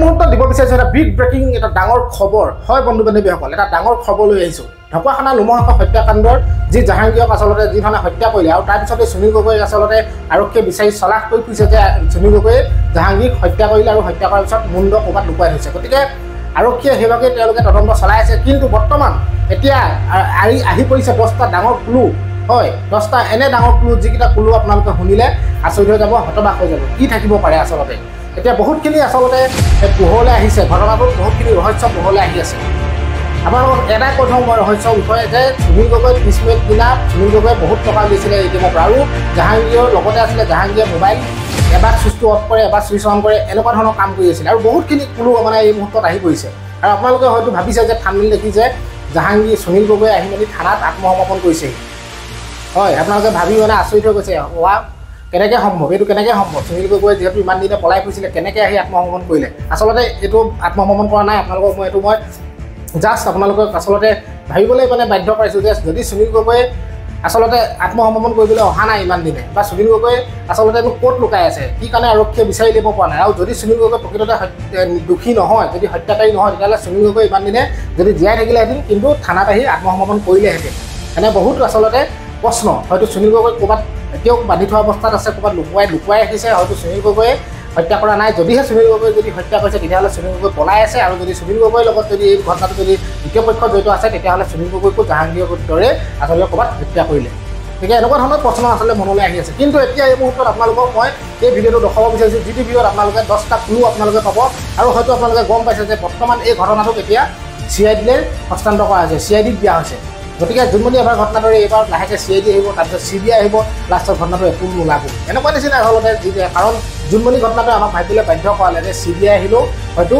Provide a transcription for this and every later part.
মুহূৰ্তত দিব বিচাৰিছোঁ এটা বিগ ব্ৰেকিং এটা ডাঙৰ খবৰ হয় বন্ধু বান্ধৱীসকল এটা ডাঙৰ খবৰ লৈ আহিছোঁ ঢকুৱাখানা লোমহৰ্ষক হত্যাকাণ্ডৰ যি জাহাংগীৰক আচলতে যিধৰণে হত্যা কৰিলে আৰু তাৰপিছতে সুনীল গগৈ আচলতে আৰক্ষীয়ে বিচাৰি চলাশ কৰি ফুৰিছে যে সুনীল গগৈয়ে জাহাংগীৰক হত্যা কৰিলে আৰু হত্যা কৰাৰ পিছত মুণ্ড ক'ৰবাত লুকুৱাই থৈছে গতিকে আৰক্ষীয়ে সেইভাগে তেওঁলোকে তদন্ত চলাই আছে কিন্তু বৰ্তমান এতিয়া আহি পৰিছে 10টা ডাঙৰ ক্লু হয় 10টা এনে ডাঙৰ ক্লু যিকেইটা ক্লু আপোনালোকে শুনিলে আচৰিত হৈ যাব হতবাক হৈ যাব কি থাকিব পাৰে আচলতে এতিয়া বহুতখিনি আচলতে পোহৰলৈ আহিছে ঘটনাবোৰ বহুতখিনি ৰহস্য পোহৰলৈ আহি আছে আপোনালোকক এটাই কৈ থওঁ মই ৰহস্যৰ বিষয়ে যে সুনীল গগৈ 30 মিনিট দিনা সুনীল গগৈ বহুত টকা দিছিলে এটিএমৰ পৰা আৰু জাহাংগীৰৰ লগতে আছিলে জাহাংগীৰে মোবাইল এবাৰ চুইচটো অফ কৰে এবাৰ চুইচ অন কৰে এনেকুৱা ধৰণৰ কাম কৰি আছিলে আৰু বহুতখিনি ক্লু মানে এই মুহূৰ্তত আহি পৰিছে আৰু আপোনালোকে হয়তো ভাবিছে যে থাম্বনেইল দেখি যে জাহাংগীৰ সুনীল গগৈ আহি মেলি থানাত আত্মসমৰ্পণ কৰিছে হয় আপোনালোকে ভাবি মানে আচৰিত হৈ গৈছে ওৱা কেনেকৈ সম্ভৱ এইটো কেনেকৈ সম্ভৱ সুনীল গগৈ যিহেতু ইমান দিনে পলাই ফুৰিছিলে কেনেকৈ আহি আত্মসমৰ্পণ কৰিলে আচলতে এইটো আত্মসমৰ্পণ কৰা নাই আপোনালোকক মই জাষ্ট আপোনালোকক আচলতে ভাবিবলৈ মানে বাধ্য কৰাইছোঁ যে যদি সুনীল গগৈ আচলতে আত্মসমৰ্পণ কৰিবলৈ অহা নাই ইমান দিনে বা সুনীল গগৈ আচলতে ক'ত লুকাই আছে কি কাৰণে আৰক্ষীয়ে বিচাৰি ল'ব পৰা নাই আৰু যদি সুনীল গগৈ প্ৰকৃততে দোষী নহয় যদি হত্যাকাৰী নহয় তেতিয়াহ'লে সুনীল গগৈ ইমান দিনে যদি জীয়াই থাকিলেহেঁতেন কিন্তু থানাত আহি আত্মসমৰ্পণ কৰিলেহেঁতেন এনে বহুত আচলতে প্ৰশ্ন হয়তো সুনীল গগৈ ক'ৰবাত এতিয়াও বান্ধি থোৱা অৱস্থাত আছে ক'ৰবাত লুকুৱাই ৰাখিছে হয়তো সুনীল গগৈয়ে হত্যা কৰা নাই যদিহে সুনীল গগৈ যদি হত্যা কৰিছে তেতিয়াহ'লে সুনীল গগৈ পলাই আছে আৰু যদি সুনীল গগৈৰ লগত যদি এই ঘটনাটো যদি দ্বিতীয় পক্ষ জড়িত আছে তেতিয়াহ'লে সুনীল গগৈকো জাহাংগীৰৰ দৰে আচলতে ক'ৰবাত হত্যা কৰিলে গতিকে এনেকুৱা ধৰণৰ প্ৰশ্ন আচলতে মনলৈ আহি আছে কিন্তু এতিয়া এই মুহূৰ্তত আপোনালোকক মই এই ভিডিঅ'টো দেখুৱাব বিচাৰিছোঁ যিটো ভিডিঅ'ত আপোনালোকে 10টা ক্লু আপোনালোকে পাব আৰু হয়তো আপোনালোকে গম পাইছে যে বৰ্তমান এই ঘটনাটোক এতিয়া CIDলৈ হস্তান্তৰ কৰা হৈছে CIDত দিয়া হৈছে গতিকে জোনমণি এবাৰ ঘটনাটোৰে এইবাৰ লাহেকৈ CID আহিব তাৰপিছত CBI আহিব লাষ্টৰ ঘটনাটো একো নোলাব এনেকুৱা নিচিনা আচলতে কাৰণ জোনমণি ঘটনাটোৱে আমাক ভাবিবলৈ বাধ্য কৰালে যে CBI আহিলেও হয়তো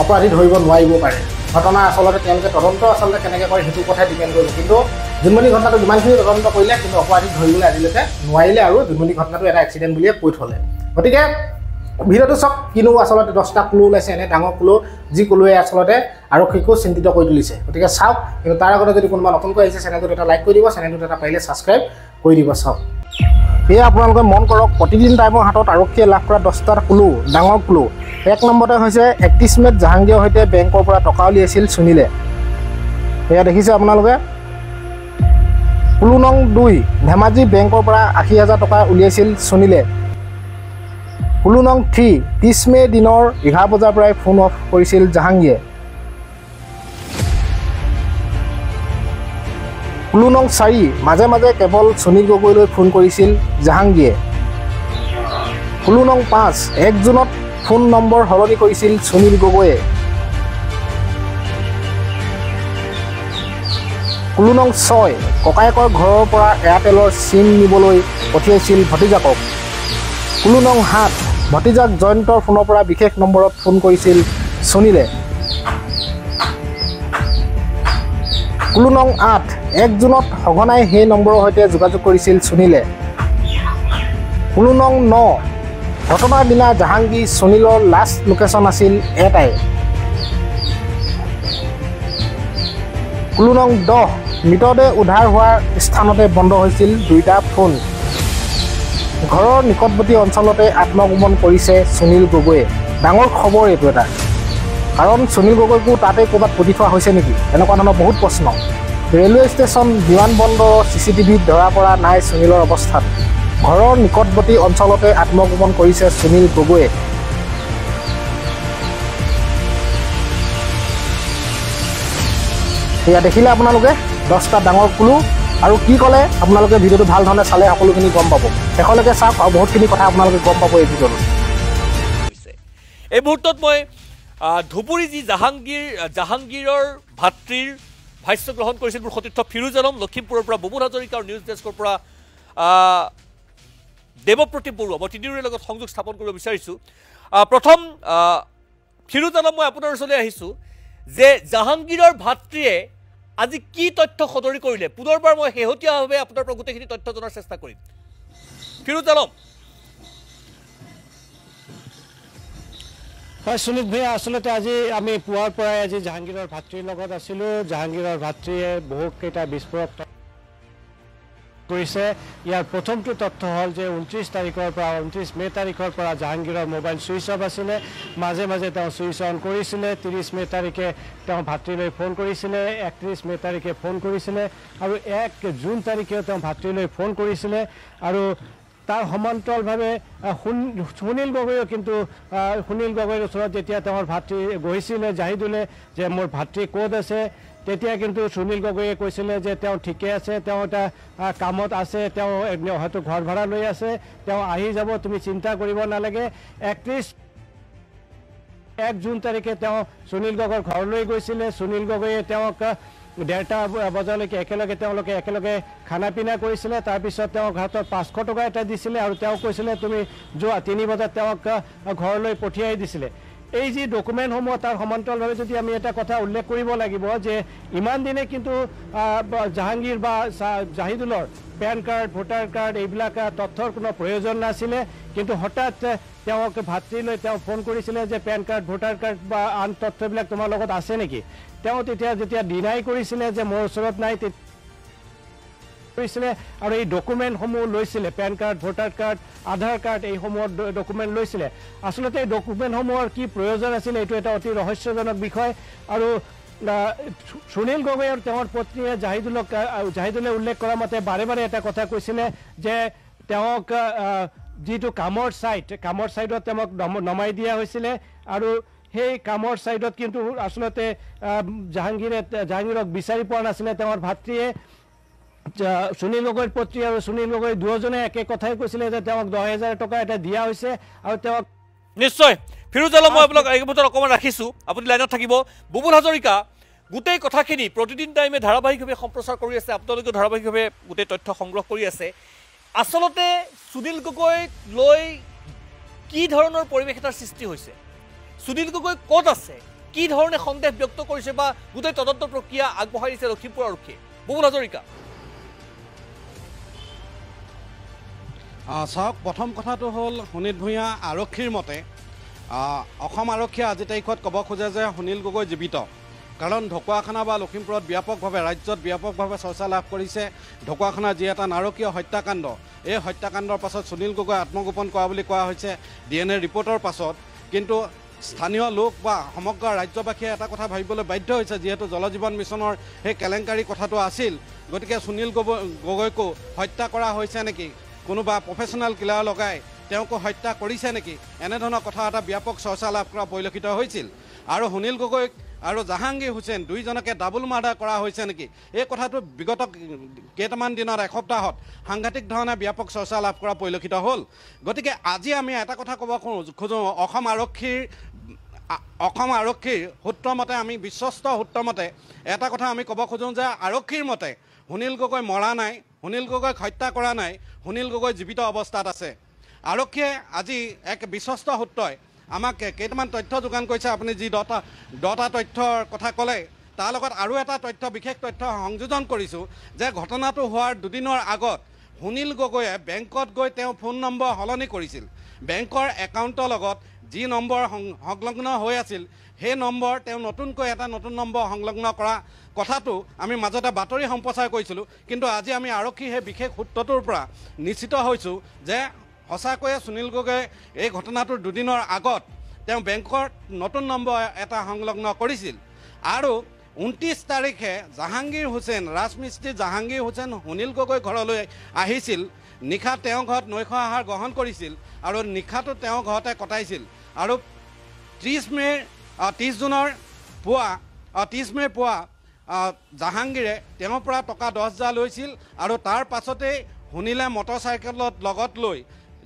অপৰাধী ধৰিব নোৱাৰিব পাৰে ঘটনা আচলতে তেওঁলোকে তদন্ত আচলতে কেনেকৈ কৰে সেইটো কথাই ডিপেণ্ড কৰিব কিন্তু জোনমণি ঘটনাটো যিমানখিনি তদন্ত কৰিলে কিন্তু অপৰাধীক ধৰিবলৈ আজিলৈকে নোৱাৰিলে আৰু জোনমণি ঘটনাটো এটা এক্সিডেণ্ট বুলিয়ে কৈ থ'লে গতিকে ভিডিঅ'টো চাওক কিনো আচলতে 10টা ক্লু ওলাইছে এনে ডাঙৰ ক্লু যি ক্লুৱে আচলতে আৰক্ষীকো চিন্তিত কৰি তুলিছে গতিকে চাওক কিন্তু তাৰ আগতে যদি কোনোবা নতুনকৈ আহিছে চেনেলটোত এটা লাইক কৰি দিব চেনেলটোত এটা পাৰিলে ছাবস্ক্ৰাইব কৰি দিব চাওক এয়া আপোনালোকে মন কৰক প্ৰতিদিন টাইমৰ হাতত আৰক্ষীয়ে লাভ কৰা 10টা ক্লু ডাঙৰ ক্লু এক নম্বৰতে হৈছে 31 মেত জাহাংগীৰৰ সৈতে বেংকৰ পৰা টকা উলিয়াইছিল সুনীলে এয়া দেখিছে আপোনালোকে ক্লু নং 2 ধেমাজি বেংকৰ পৰা 80,000 টকা উলিয়াইছিল সুনীলে ক্লু নং 3 30 মে দিনৰ 11 বজাৰ পৰাই ফোন অফ কৰিছিল জাহাংগীৰে ক্লু নং 4 মাজে মাজে কেৱল সুনীল গগৈলৈ ফোন কৰিছিল জাহাংগীৰে ক্লু নং 5 1 জুনত ফোন নম্বৰ সলনি কৰিছিল সুনীল গগৈয়ে ক্লু নং 6 ককায়েকৰ ঘৰৰ পৰা এয়াৰটেলৰ চিম নিবলৈ পঠিয়াইছিল ভতিজাকক ক্লু নং 7 ভতিজাক জয়ন্তৰ ফোনৰ পৰা বিশেষ নম্বৰত ফোন কৰিছিল সুনীলে ক্লু নং 8 1 জুনত সঘনাই সেই নম্বৰৰ সৈতে যোগাযোগ কৰিছিল সুনীলে ক্লু নং 9 ঘটনাৰ দিনা জাহাংগীৰ সুনীলৰ লাষ্ট লোকেশ্যন আছিল এটাই ক্লু নং 10 মৃতদেহ উদ্ধাৰ হোৱাৰ স্থানতে বন্ধ হৈছিল 2টা ফোন ঘৰৰ নিকটৱৰ্তী অঞ্চলতে আত্মগোপন কৰিছে সুনীল গগৈয়ে ডাঙৰ খবৰ এইটো এটা কাৰণ সুনীল গগৈকো তাতে ক'ৰবাত পুতি থোৱা হৈছে নেকি এনেকুৱা ধৰণৰ বহুত প্ৰশ্ন ৰেলৱে ষ্টেচন বিমানবন্দৰৰ CCTVত ধৰা পৰা নাই সুনীলৰ অৱস্থাত ঘৰৰ নিকটৱৰ্তী অঞ্চলতে আত্মগোপন কৰিছে সুনীল গগৈয়ে এয়া দেখিলে আপোনালোকে 10টা ডাঙৰ ক্লু আৰু কি ক'লে আপোনালোকে ভিডিঅ'টো ভাল ধৰণে চালে সকলোখিনি গম পাব শেষলৈকে চাওক আৰু বহুতখিনি কথা আপোনালোকে গম পাব এই ভিডিঅ'টো এই মুহূৰ্তত মই ধুবুৰী যি জাহাংগীৰৰ ভাতৃৰ ভাষ্য গ্ৰহণ কৰিছিল মোৰ সতীৰ্থ ফিৰোজ আলম লখিমপুৰৰ পৰা বুবুল হাজৰিকা আৰু নিউজ ডেস্কৰ পৰা দেৱপ্ৰতীপ বৰুৱা মই তিনিওৰে লগত সংযোগ স্থাপন কৰিব বিচাৰিছোঁ প্ৰথম ফিৰোজ আলম মই আপোনাৰ ওচৰলৈ আহিছোঁ যে জাহাংগীৰৰ ভাতৃয়ে আজি কি তথ্য সদৰি কৰিলে পুনৰবাৰ মই শেহতীয়াভাৱে আপোনাৰ পৰা গোটেইখিনি তথ্য জনাৰ চেষ্টা কৰিম ফিৰোজ আলম হয় সুনীল ভাই আসলতে আজি আমি পুৱাৰ পৰাই আজি জাহাংগীৰৰ ভাতৃৰ লগত আছিলোঁ জাহাংগীৰৰ ভাতৃয়ে বহুকেইটা বিস্ফোৰক কৰিছে ইয়াৰ প্ৰথমটো তথ্য হ'ল যে 29 তাৰিখৰ পৰা 29 মে তাৰিখৰ পৰা জাহাংগীৰৰ মোবাইল সুইচ অফ আছিলে মাজে মাজে তেওঁ সুইচ অন কৰিছিলে 30 মে তাৰিখে তেওঁ ভাতৃলৈ ফোন কৰিছিলে 31 মে তাৰিখে ফোন কৰিছিলে আৰু 1 জুন তাৰিখেও তেওঁ ভাতৃলৈ ফোন কৰিছিলে আৰু তাৰ সমান্তৰালভাৱে সুনীল গগৈও কিন্তু সুনীল গগৈৰ ওচৰত যেতিয়া তেওঁৰ ভাতৃ গৈছিলে জাহিদুলে যে মোৰ ভাতৃ ক'ত আছে তেতিয়া কিন্তু সুনীল গগৈয়ে কৈছিলে যে তেওঁ ঠিকে আছে তেওঁ এটা কামত আছে তেওঁ হয়তো ঘৰ ভাড়া লৈ আছে তেওঁ আহি যাব তুমি চিন্তা কৰিব নালাগে 1 জুন তাৰিখে তেওঁ সুনীল গগৈৰ ঘৰলৈ গৈছিলে সুনীল গগৈয়ে তেওঁক 1:30 বজালৈকে একেলগে খানা পিনা কৰিছিলে তাৰপিছত তেওঁক হাতত 500 টকা এটা দিছিলে আৰু তেওঁ কৈছিলে তুমি যোৱা 3 বজাত তেওঁক ঘৰলৈ পঠিয়াই দিছিলে এই যে ডকুমেণ্টসমূহ তাৰ সমান্তৰালভাৱে যদি আমি এটা কথা উল্লেখ কৰিব লাগিব যে ইমান দিনে কিন্তু জাহাংগীৰ বা জাহিদুলৰ পেন কাৰ্ড ভোটাৰ কাৰ্ড এইবিলাক তথ্যৰ কোনো প্ৰয়োজন নাছিলে কিন্তু হঠাৎ তেওঁক ভাতৃলৈ তেওঁ ফোন কৰিছিলে যে পেন কাৰ্ড ভোটাৰ কাৰ্ড বা আন তথ্যবিলাক তোমাৰ লগত আছে নেকি তেওঁ তেতিয়া যেতিয়া ডিনাই কৰিছিলে যে মোৰ ওচৰত নাই কৰিছিলে আৰু এই ডকুমেণ্টসমূহ লৈছিলে পেন কাৰ্ড ভোটাৰ কাৰ্ড আধাৰ কাৰ্ড এইসমূহৰ ডকুমেণ্ট লৈছিলে আচলতে এই ডকুমেণ্টসমূহৰ কি প্ৰয়োজন আছিল এইটো এটা অতি ৰহস্যজনক বিষয় আৰু সুনীল গগৈ আৰু তেওঁৰ পত্নীয়ে জাহিদুলে উল্লেখ কৰা মতে বাৰে বাৰে এটা কথা কৈছিলে যে তেওঁক যিটো কামৰ ছাইডত তেওঁক নমাই দিয়া হৈছিলে আৰু সেই কামৰ ছাইডত কিন্তু আচলতে জাহাংগীৰক বিচাৰি পোৱা নাছিলে তেওঁৰ ভাতৃয়ে সুনীল গগৈৰ পত্নী আৰু সুনীল গগৈ দুয়োজনে একে কথাই কৈছিলে যে তেওঁক 10,000 টকা এটা দিয়া হৈছে আৰু তেওঁক নিশ্চয় ফিৰোজ আলম মই আপোনাক এই মুহূৰ্তত অকণমান ৰাখিছোঁ আপুনি লাইনত থাকিব বুবুল হাজৰিকা গোটেই কথাখিনি প্ৰতিদিন টাইমে ধাৰাবাহিকভাৱে সম্প্ৰচাৰ কৰি আছে আপোনালোকে ধাৰাবাহিকভাৱে গোটেই তথ্য সংগ্ৰহ কৰি আছে আচলতে সুনীল গগৈক লৈ কি ধৰণৰ পৰিৱেশ এটাৰ সৃষ্টি হৈছে সুনীল গগৈ ক'ত আছে কি ধৰণে সন্দেহ ব্যক্ত কৰিছে বা গোটেই তদন্ত প্ৰক্ৰিয়া আগবঢ়াই দিছে লখিমপুৰ আৰক্ষীয়ে বুবুল হাজৰিকা চাওক প্ৰথম কথাটো হ'ল সুনীল ভূঞা আৰক্ষীৰ মতে অসম আৰক্ষীয়ে আজি তাৰিখত ক'ব খোজে যে সুনীল গগৈ জীৱিত কাৰণ ঢকুৱাখানা বা লখিমপুৰত ব্যাপকভাৱে ৰাজ্যত ব্যাপকভাৱে চৰ্চা লাভ কৰিছে ঢকুৱাখানাৰ যি এটা নাৰকীয় হত্যাকাণ্ড এই হত্যাকাণ্ডৰ পাছত সুনীল গগৈ আত্মগোপন কৰা বুলি কোৱা হৈছে DNA ৰিপৰ্টৰ পাছত কিন্তু স্থানীয় লোক বা সমগ্ৰ ৰাজ্যবাসীয়ে এটা কথা ভাবিবলৈ বাধ্য হৈছে যিহেতু জল জীৱন মিছনৰ সেই কেলেংকাৰী কথাটো আছিল গতিকে সুনীল গগৈকো হত্যা কৰা হৈছে নেকি কোনোবা প্ৰফেশ্যনেল কিলাৰ লগাই তেওঁকো হত্যা কৰিছে নেকি এনেধৰণৰ কথা এটা ব্যাপক চৰ্চা লাভ কৰা পৰিলক্ষিত হৈছিল আৰু সুনীল গগৈক আৰু জাহাংগীৰ হুছেইন দুইজনকে ডাবল মাৰ্ডাৰ কৰা হৈছে নেকি এই কথাটো বিগত কেইটামান দিনত এসপ্তাহত সাংঘাতিক ধৰণে ব্যাপক চৰ্চা লাভ কৰা পৰিলক্ষিত হ'ল গতিকে আজি আমি এটা কথা ক'ব খোজোঁ অসম আৰক্ষীৰ সূত্ৰমতে আমি বিশ্বস্ত সূত্ৰমতে এটা কথা আমি ক'ব খোজোঁ যে আৰক্ষীৰ মতে সুনীল গগৈ মৰা নাই সুনীল গগৈক হত্যা কৰা নাই সুনীল গগৈ জীৱিত অৱস্থাত আছে আৰক্ষীয়ে আজি এক বিশ্বস্ত সূত্ৰই আমাক কেইটামান তথ্য যোগান কৰিছে আপুনি যি 10টা তথ্যৰ কথা ক'লে তাৰ লগত আৰু এটা বিশেষ তথ্য সংযোজন কৰিছোঁ যে ঘটনাটো হোৱাৰ দুদিনৰ আগত সুনীল গগৈয়ে বেংকত গৈ তেওঁ ফোন নম্বৰ সলনি কৰিছিল বেংকৰ একাউণ্টৰ লগত যি নম্বৰ সংলগ্ন হৈ আছিল সেই নম্বৰ তেওঁ নতুনকৈ এটা নতুন নম্বৰ সংলগ্ন কৰা কথাটো আমি মাজতে বাতৰি সম্প্ৰচাৰ কৰিছিলোঁ কিন্তু আজি আমি আৰক্ষী সেই বিশেষ সূত্ৰটোৰ পৰা নিশ্চিত হৈছোঁ যে সঁচাকৈয়ে সুনীল গগৈ এই ঘটনাটোৰ দুদিনৰ আগত তেওঁ বেংকত নতুন নম্বৰ এটা সংলগ্ন কৰিছিল আৰু 29 তাৰিখে জাহাংগীৰ হুছেইন ৰাজমিস্ত্ৰী জাহাংগীৰ হুছেইন সুনীল গগৈ ঘৰলৈ আহিছিল নিশা তেওঁ ঘৰত নৈশ আহাৰ গ্ৰহণ কৰিছিল আৰু নিশাটো তেওঁ ঘৰতে কটাইছিল আৰু 30 জুনৰ পুৱা জাহাংগীৰে তেওঁৰ পৰা টকা 10,000 লৈছিল আৰু তাৰ পাছতেই সুনীলে মটৰচাইকেলত লগত লৈ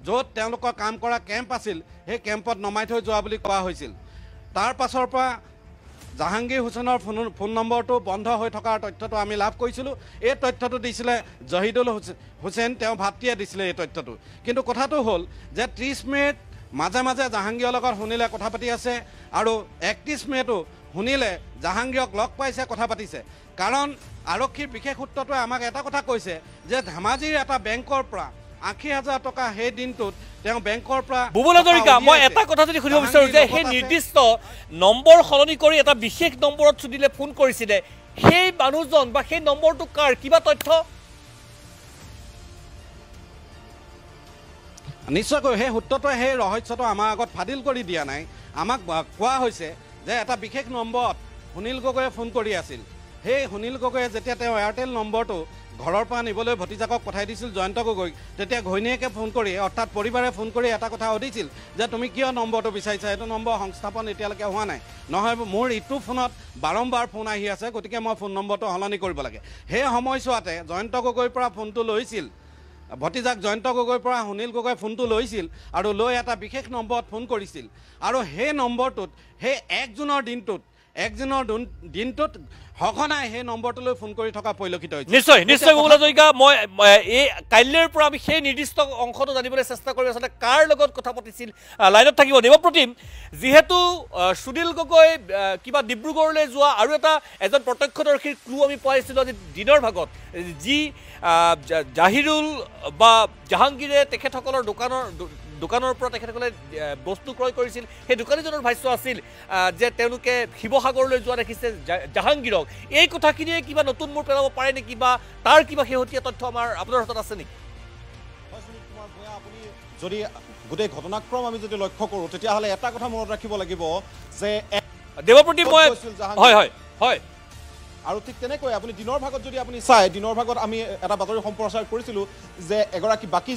য'ত তেওঁলোকৰ কাম কৰা কেম্প আছিল সেই কেম্পত নমাই থৈ যোৱা বুলি কোৱা হৈছিল তাৰ পাছৰ পৰা জাহাংগীৰ হুছেইনৰ ফোন নম্বৰটো বন্ধ হৈ থকাৰ তথ্যটো আমি লাভ কৰিছিলোঁ এই তথ্যটো দিছিলে জহিদুল হুছেইন তেওঁ ভাতৃয়ে দিছিলে এই তথ্যটো কিন্তু কথাটো হ'ল যে 30 মেত মাজে মাজে জাহাংগীৰৰ লগত সুনীলে কথা পাতি আছে আৰু 31 মেটো সুনীলে জাহাংগীৰক লগ পাইছে কথা পাতিছে কাৰণ আৰক্ষীৰ বিশেষ সূত্ৰটোৱে আমাক এটা কথা কৈছে যে ধেমাজিৰ এটা বেংকৰ পৰা 80,000 টকা সেই দিনটোত তেওঁ বেংকৰ পৰা বুবুল হাজৰিকা মই এটা কথা যদি সুধিব বিচাৰোঁ যে সেই নিৰ্দিষ্ট নম্বৰ সলনি কৰি এটা বিশেষ নম্বৰত সুনীলে ফোন কৰিছিলে সেই মানুহজন বা সেই নম্বৰটো কাৰ কিবা তথ্য নিশ্চয়কৈ সেই সূত্ৰটোৱে সেই ৰহস্যটো আমাৰ আগত ফাদিল কৰি দিয়া নাই। আমাক কোৱা হৈছে যে এটা বিশেষ নম্বৰত সুনীল গগৈয়ে ফোন কৰি আছিল। সেই সুনীল গগৈয়ে যেতিয়া তেওঁ এয়াৰটেল নম্বৰটো ঘৰৰ পৰা নিবলৈ ভতিজাকক পঠাই দিছিল জয়ন্ত গগৈক, তেতিয়া ঘৈণীয়েকে ফোন কৰি অৰ্থাৎ পৰিবাৰে ফোন কৰি এটা কথা সুধিছিল যে তুমি কিয় নম্বৰটো বিচাৰিছা, এইটো নম্বৰ সংস্থাপন এতিয়ালৈকে হোৱা নাই, নহয় মোৰ ইটো ফোনত বাৰম্বাৰ ফোন আহি আছে, গতিকে মই ফোন নম্বৰটো সলনি কৰিব লাগে। সেই সময়ছোৱাতে জয়ন্ত গগৈৰ পৰা ফোনটো লৈছিল, ভতিজাক জয়ন্ত গগৈৰ পৰা সুনীল গগৈ ফোনটো লৈছিল আৰু লৈ এটা বিশেষ নম্বৰত ফোন কৰিছিল। আৰু সেই নম্বৰটোত সেই 1 জুনৰ দিনটোত সঘনাই সেই নম্বৰটোলৈ ফোন কৰি থকা পৰিলক্ষিত হৈছে। নিশ্চয় নিশ্চয় গোপাল হাজৰিকা, মই এই কাইলৈৰ পৰা আমি সেই নিৰ্দিষ্ট অংশটো জানিবলৈ চেষ্টা কৰি আচলতে কাৰ লগত কথা পাতিছিল লাইনত থাকিব। দেৱপ্ৰতিম, যিহেতু সুনীল গগৈ কিবা ডিব্ৰুগড়লৈ যোৱা আৰু এজন প্ৰত্যক্ষদৰ্শীৰ ক্লু আমি পাইছিলোঁ আজি দিনৰ ভাগত, যি জাহিৰুল বা জাহাংগীৰে তেখেতসকলৰ দোকানৰ পৰা তেখেতসকলে বস্তু ক্ৰয় কৰিছিল, সেই দোকানীজনৰ ভাষ্য আছিল যে তেওঁলোকে শিৱসাগৰলৈ যোৱা দেখিছে জাহাংগীৰক। এই কথাখিনিয়ে কিবা নতুন মূৰ পেলাব পাৰে নেকি বা তাৰ কিবা শেহতীয়া তথ্য আপোনাৰ হাতত আছে নেকি? আপুনি যদি গোটেই ঘটনাক্ৰম আমি যদি লক্ষ্য কৰোঁ তেতিয়াহ'লে এটা কথা মনত ৰাখিব লাগিব যে দেৱপ্ৰতিম, হয় আৰু ঠিক তেনেকৈ আপুনি দিনৰ ভাগত যদি আপুনি চাই, দিনৰ ভাগত আমি এটা বাতৰি সম্প্ৰচাৰ কৰিছিলোঁ যে এগৰাকী বাকী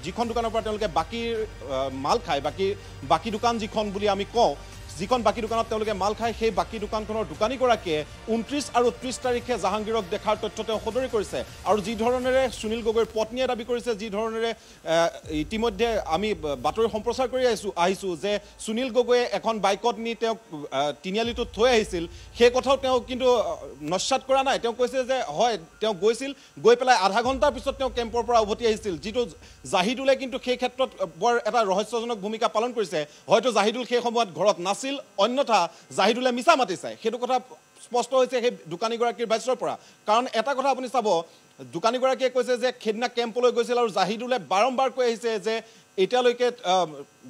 যিখন দোকানৰ পৰা তেওঁলোকে বাকীৰ মাল খায়, বাকী দোকান যিখন বুলি আমি কওঁ, যিখন বাকী দোকানত তেওঁলোকে মাল খায়, সেই বাকী দোকানখনৰ দোকানীগৰাকীয়ে 29 আৰু 30 তাৰিখে জাহাংগীৰক দেখাৰ তথ্য তেওঁ সদৰি কৰিছে। আৰু যি ধৰণেৰে সুনীল গগৈৰ পত্নীয়ে দাবী কৰিছে, যি ধৰণেৰে ইতিমধ্যে আমি বাতৰি সম্প্ৰচাৰ কৰি আহিছোঁ যে সুনীল গগৈয়ে এখন বাইকত নি তেওঁক তিনিআলিটোত থৈ আহিছিল, সেই কথাও তেওঁ কিন্তু নস্যাৎ কৰা নাই। তেওঁ কৈছে যে হয় তেওঁ গৈছিল, গৈ পেলাই আধা ঘণ্টাৰ পিছত তেওঁ কেম্পৰ পৰা উভতি আহিছিল, যিটো জাহিদুলে কিন্তু সেই ক্ষেত্ৰত বৰ এটা ৰহস্যজনক ভূমিকা পালন কৰিছে। হয়তো জাহিদুল সেই সময়ত ঘৰত নাছিল, অন্যথা জাহিদুলে মিছা মাতিছে, সেইটো কথা স্পষ্ট হৈছে সেই দোকানীগৰাকীৰ ভাষ্যৰ পৰা। কাৰণ এটা কথা আপুনি চাব, দোকানীগৰাকীয়ে কৈছে যে সেইদিনা কেম্পলৈ গৈছিল আৰু জাহিদুলে বাৰম্বাৰ কৈ আহিছে যে এতিয়ালৈকে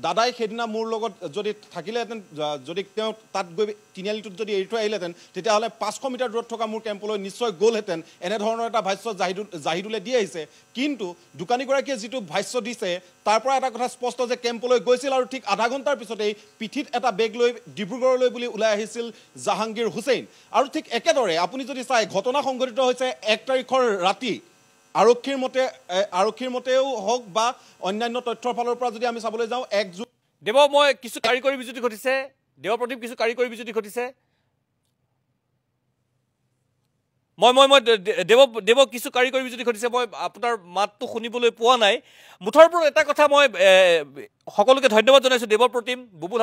দাদাই সেইদিনা মোৰ লগত যদি থাকিলেহেঁতেন, যদি তেওঁ তাত গৈ তিনিআলিটোত যদি এৰি থৈ আহিলেহেঁতেন, তেতিয়াহ'লে 500 মিটাৰ দূৰত থকা মোৰ কেম্পলৈ নিশ্চয় গ'লহেঁতেন, এনেধৰণৰ এটা ভাষ্য জাহিদুলে দি আহিছে। কিন্তু দোকানীগৰাকীয়ে যিটো ভাষ্য দিছে তাৰ পৰা এটা কথা স্পষ্ট যে কেম্পলৈ গৈছিল আৰু ঠিক আধা ঘণ্টাৰ পিছতেই পিঠিত এটা বেগ লৈ ডিব্ৰুগড়লৈ বুলি ওলাই আহিছিল জাহাংগীৰ হুছেইন। আৰু ঠিক একেদৰে আপুনি যদি চাই, ঘটনা সংঘটিত হৈছে 1 তাৰিখৰ ৰাতি। আৰক্ষীৰ মতেও হওক বা অন্যান্য তথ্যৰ ফালৰ পৰা যদি আমি চাবলৈ যাওঁ, মই কিছু কাৰিকৰী বিজুতি ঘটিছে, দেৱপ্ৰতিম কিছু কাৰিকৰী বিজুতি ঘটিছে, দেৱ কিছু কাৰিকৰী বিজুতি ঘটিছে, মই আপোনাৰ মাতটো শুনিবলৈ পোৱা নাই। মুঠৰ ওপৰত এটা কথা মই সকলোকে ধন্যবাদ জনাইছোঁ দেৱপ্ৰতিম, বুবুল